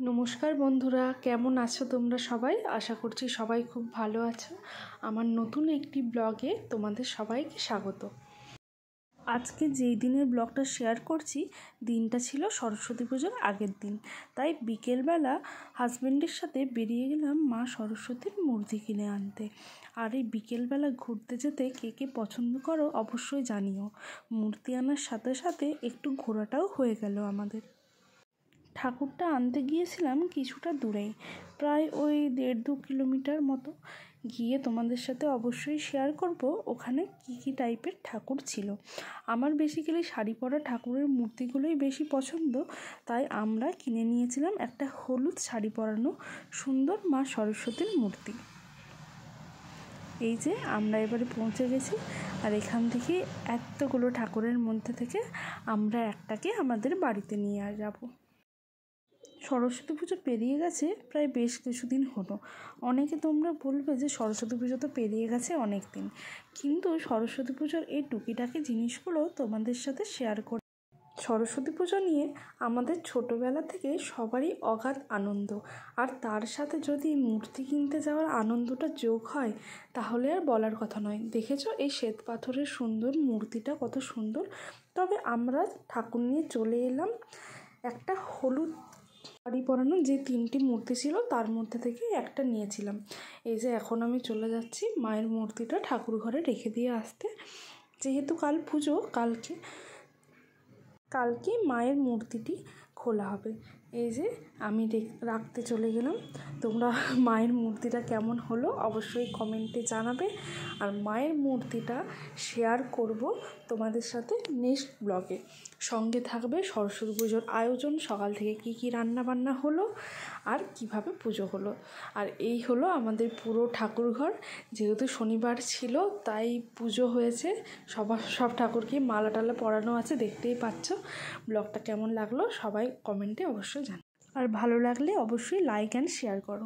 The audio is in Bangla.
নমস্কার বন্ধুরা, কেমন আছো তোমরা সবাই? আশা করছি সবাই খুব ভালো আছো। আমার নতুন একটি ব্লগে তোমাদের সবাইকে স্বাগত। আজকে যেই দিনের ব্লগটা শেয়ার করছি, দিনটা ছিল সরস্বতী পুজোর আগের দিন। তাই বিকেলবেলা হাজব্যান্ডের সাথে বেরিয়ে গেলাম মা সরস্বতীর মূর্তি কিনে আনতে। আর এই বিকেলবেলা ঘুরতে যেতে কে কে পছন্দ করো অবশ্যই জানিও। মূর্তি আনার সাথে সাথে একটু ঘোরাটাও হয়ে গেল আমাদের। ঠাকুরটা আনতে গিয়েছিলাম কিছুটা দূরেই, প্রায় ওই 1.5-2 কিলোমিটার মতো গিয়ে তোমাদের সাথে অবশ্যই শেয়ার করব ওখানে কী টাইপের ঠাকুর ছিল। আমার বেসিক্যালি শাড়ি পরা ঠাকুরের মূর্তিগুলোই বেশি পছন্দ, তাই আমরা কিনে নিয়েছিলাম একটা হলুদ শাড়ি পরানো সুন্দর মা সরস্বতীর মূর্তি। এই যে আমরা এবারে পৌঁছে গেছি, আর এখান থেকে এতগুলো ঠাকুরের মধ্যে থেকে আমরা একটাকে আমাদের বাড়িতে নিয়ে যাব। সরস্বতী পুজো পেরিয়ে গেছে প্রায় বেশ কিছুদিন হলো। অনেকে তোমরা বলবে যে সরস্বতী পুজো তো পেরিয়ে গেছে অনেক দিন, কিন্তু সরস্বতী পুজোর এই টুকিটাকি জিনিসগুলো তোমাদের সাথে শেয়ার করে। সরস্বতী পুজো নিয়ে আমাদের ছোটোবেলা থেকে সবারই অগাধ আনন্দ, আর তার সাথে যদি মূর্তি কিনতে যাওয়ার আনন্দটা যোগ হয় তাহলে আর বলার কথা নয়। দেখেছো এই শ্বেত পাথরের সুন্দর মূর্তিটা কত সুন্দর। তবে আমরা ঠাকুর নিয়ে চলে এলাম একটা হলুদ শাড়ি পরানো যে 3টি মূর্তি ছিল তার মধ্যে থেকে একটা নিয়েছিলাম। এই যে এখন আমি চলে যাচ্ছি মায়ের মূর্তিটা ঠাকুর ঘরে রেখে দিয়ে আসতে, যেহেতু কাল পুজো, কালকে মায়ের মূর্তিটি খোলা হবে। এই যে আমি রাখতে চলে গেলাম। তোমরা মায়ের মূর্তিটা কেমন হলো অবশ্যই কমেন্টে জানাবে, আর মায়ের মূর্তিটা শেয়ার করব তোমাদের সাথে নেক্সট ব্লগে। সঙ্গে থাকবে সরস্বতী পুজোর আয়োজন, সকাল থেকে কী রান্না বান্না হলো আর কিভাবে পুজো হলো। আর এই হলো আমাদের পুরো ঠাকুরঘর। যেহেতু শনিবার ছিল তাই পুজো হয়েছে, সব ঠাকুরকে মালা টালা পরানো আছে, দেখতেই পাচ্ছ। ব্লগটা কেমন লাগলো সবাই কমেন্টে অবশ্যই জানাও, আর ভালো লাগলে অবশ্যই লাইক অ্যান্ড শেয়ার করো।